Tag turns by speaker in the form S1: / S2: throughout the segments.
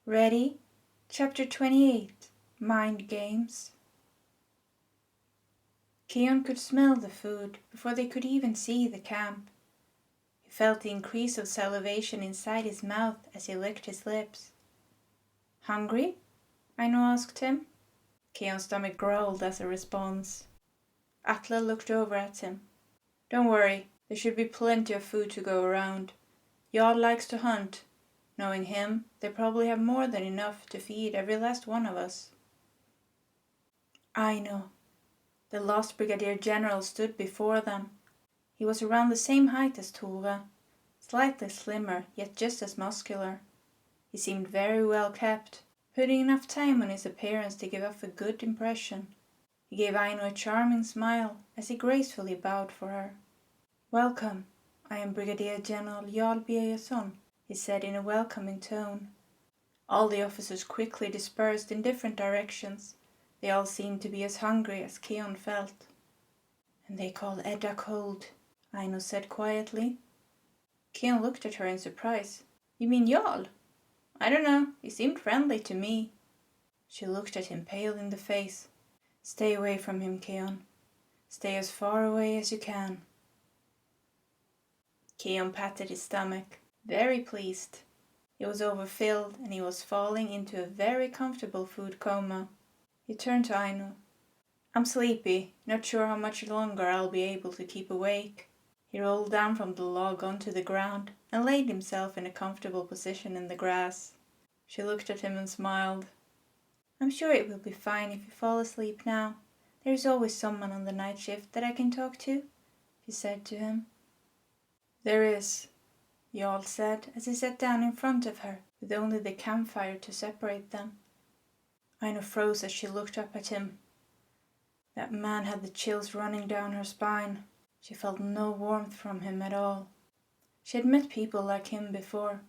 S1: Ready? Chapter 28 Mind Games. Keon could smell the food before they could even see the camp. He felt the increase of salivation inside his mouth as he licked his lips. Hungry? Aino asked him. Keon's stomach growled as a response. Atle looked over at him. Don't worry, there should be plenty of food to go around. Jarl likes to hunt. Knowing him, they probably have more than enough to feed every last one of us. Aino. The lost Brigadier General stood before them. He was around the same height as Tore, slightly slimmer, yet just as muscular. He seemed very well kept, putting enough time on his appearance to give off a good impression. He gave Aino a charming smile as he gracefully bowed for her. Welcome, I am Brigadier General Jarl Björnsson, he said in a welcoming tone. All the officers quickly dispersed in different directions. They all seemed to be as hungry as Keon felt. And they call Edda cold, Aino said quietly. Keon looked at her in surprise. You mean Jarl? I don't know, he seemed friendly to me. She looked at him pale in the face. Stay away from him, Keon. Stay as far away as you can. Keon patted his stomach, very pleased. It was overfilled and he was falling into a very comfortable food coma. He turned to Aino. I'm sleepy, not sure how much longer I'll be able to keep awake. He rolled down from the log onto the ground and laid himself in a comfortable position in the grass. She looked at him and smiled. I'm sure it will be fine if you fall asleep now. There is always someone on the night shift that I can talk to, she said to him. There is, Jarl said as he sat down in front of her, with only the campfire to separate them. Aino froze as she looked up at him. That man had the chills running down her spine. She felt no warmth from him at all. She had met people like him before.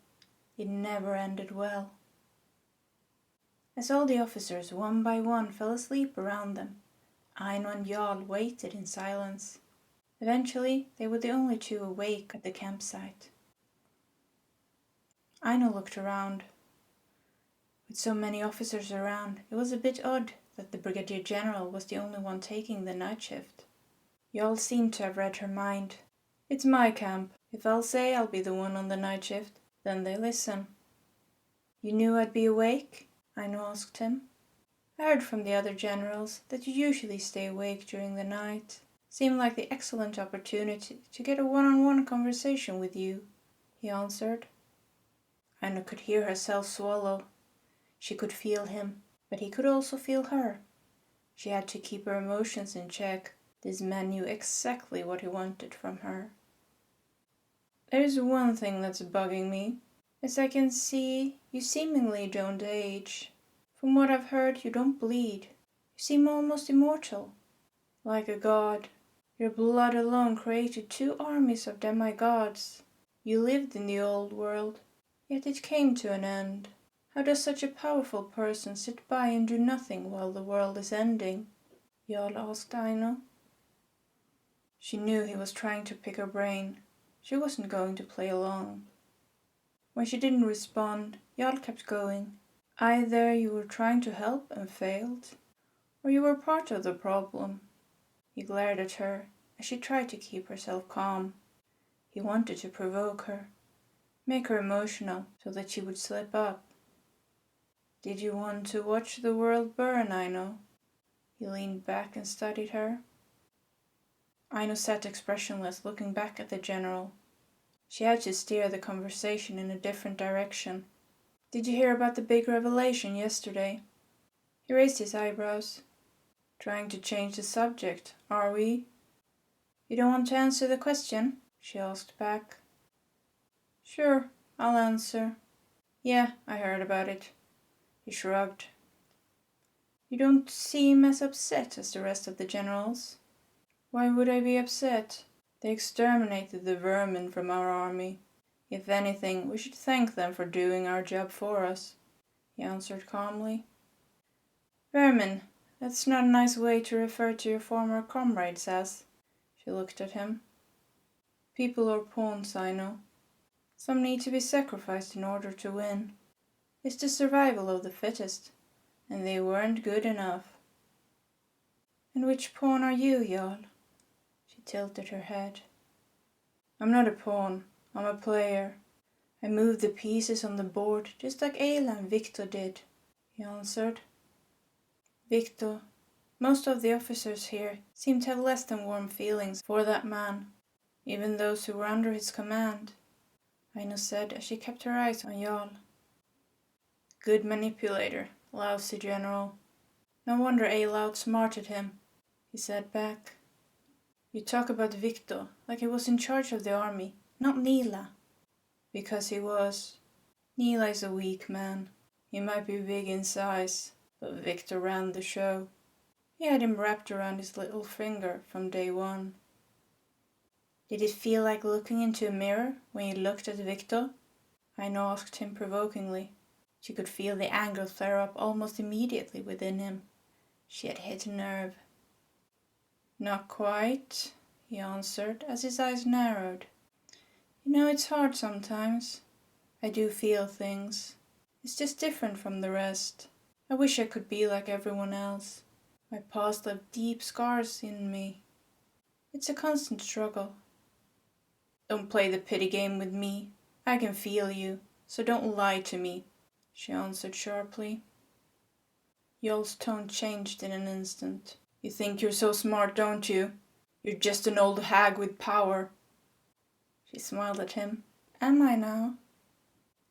S1: It never ended well. As all the officers one by one fell asleep around them, Aino and Jarl waited in silence. Eventually, they were the only two awake at the campsite. Aino looked around. With so many officers around, it was a bit odd that the Brigadier General was the only one taking the night shift. Jarl seemed to have read her mind. It's my camp. If I'll say I'll be the one on the night shift, then they listen. You knew I'd be awake? Aino asked him. I heard from the other generals that you usually stay awake during the night. Seemed like the excellent opportunity to get a one-on-one conversation with you, he answered. Aino could hear herself swallow. She could feel him, but he could also feel her. She had to keep her emotions in check. This man knew exactly what he wanted from her. There's one thing that's bugging me. As I can see, you seemingly don't age. From what I've heard, you don't bleed. You seem almost immortal. Like a god. Your blood alone created 2 armies of demigods. You lived in the old world, yet it came to an end. How does such a powerful person sit by and do nothing while the world is ending? Jarl asked Aino. She knew he was trying to pick her brain. She wasn't going to play along. When she didn't respond, Jarl kept going. Either you were trying to help and failed, or you were part of the problem. He glared at her as she tried to keep herself calm. He wanted to provoke her, make her emotional so that she would slip up. Did you want to watch the world burn, Aino? He leaned back and studied her. Aino sat expressionless, looking back at the general. She had to steer the conversation in a different direction. Did you hear about the big revelation yesterday? He raised his eyebrows. Trying to change the subject, are we? You don't want to answer the question? She asked back. Sure, I'll answer. Yeah, I heard about it. He shrugged. You don't seem as upset as the rest of the generals. Why would I be upset? They exterminated the vermin from our army. If anything, we should thank them for doing our job for us, he answered calmly. Vermin, that's not a nice way to refer to your former comrades as. She looked at him. People are pawns, I know. Some need to be sacrificed in order to win. It's the survival of the fittest, and they weren't good enough. And which pawn are you, Jarl? She tilted her head. I'm not a pawn, I'm a player. I move the pieces on the board just like Ayla and Victor did, he answered. Victor, most of the officers here seem to have less than warm feelings for that man, even those who were under his command, Aino said as she kept her eyes on Jarl. Good manipulator, lousy general. No wonder Ayla outsmarted him, he said back. You talk about Victor like he was in charge of the army, not Niila. Because he was. Niila is a weak man. He might be big in size, but Victor ran the show. He had him wrapped around his little finger from day one. Did it feel like looking into a mirror when you looked at Victor? Aino asked him provokingly. She could feel the anger flare up almost immediately within him. She had hit a nerve. Not quite, he answered as his eyes narrowed. You know, it's hard sometimes. I do feel things. It's just different from the rest. I wish I could be like everyone else. My past left deep scars in me. It's a constant struggle. Don't play the pity game with me. I can feel you, so don't lie to me, she answered sharply. Jarl's tone changed in an instant. You think you're so smart, don't you? You're just an old hag with power. She smiled at him. Am I now?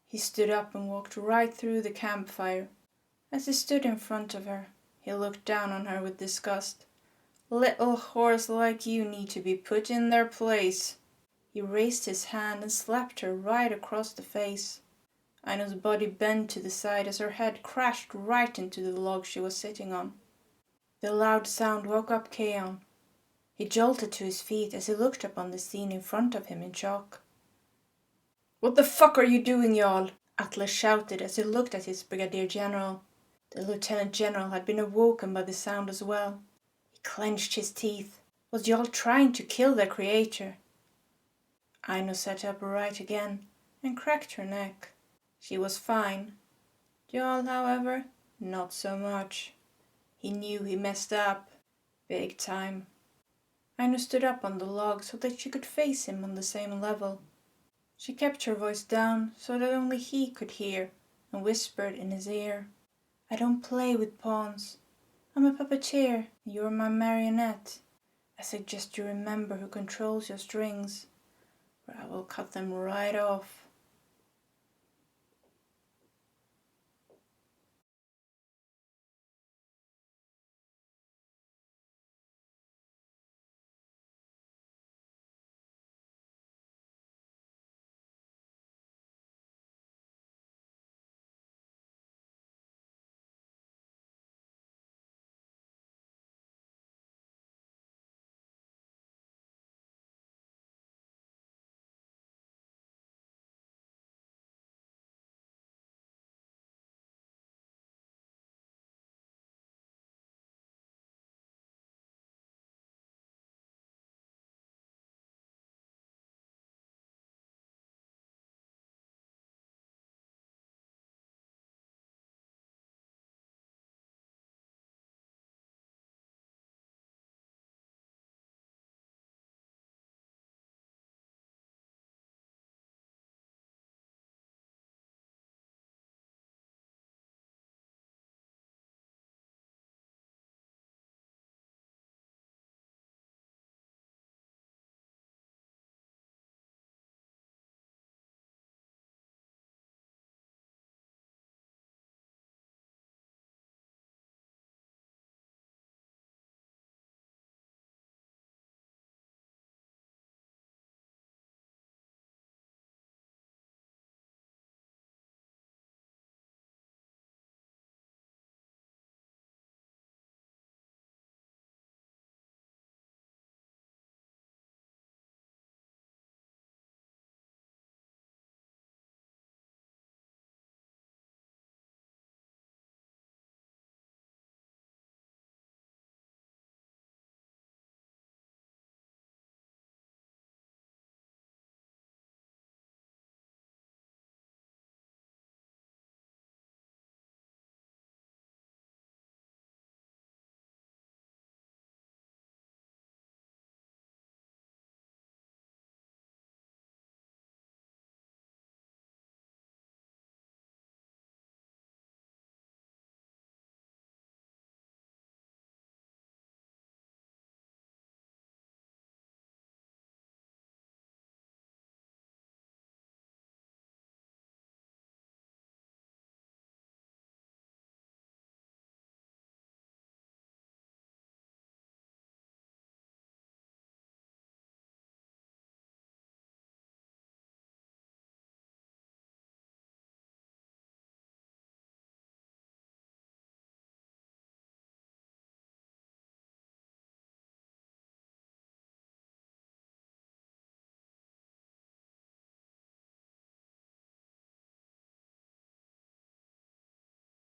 S1: He stood up and walked right through the campfire. As he stood in front of her, he looked down on her with disgust. Little whores like you need to be put in their place. He raised his hand and slapped her right across the face. Aino's body bent to the side as her head crashed right into the log she was sitting on. The loud sound woke up Keon. He jolted to his feet as he looked upon the scene in front of him in shock. What the fuck are you doing, Jarl? Atlas shouted as he looked at his brigadier general. The lieutenant general had been awoken by the sound as well. He clenched his teeth. Was Jarl trying to kill their creator? Aino sat upright again and cracked her neck. She was fine. Jarl, however, not so much. He knew he messed up. Big time. Aino stood up on the log so that she could face him on the same level. She kept her voice down so that only he could hear and whispered in his ear. I don't play with pawns. I'm a puppeteer and you're my marionette. I suggest you remember who controls your strings, or I will cut them right off.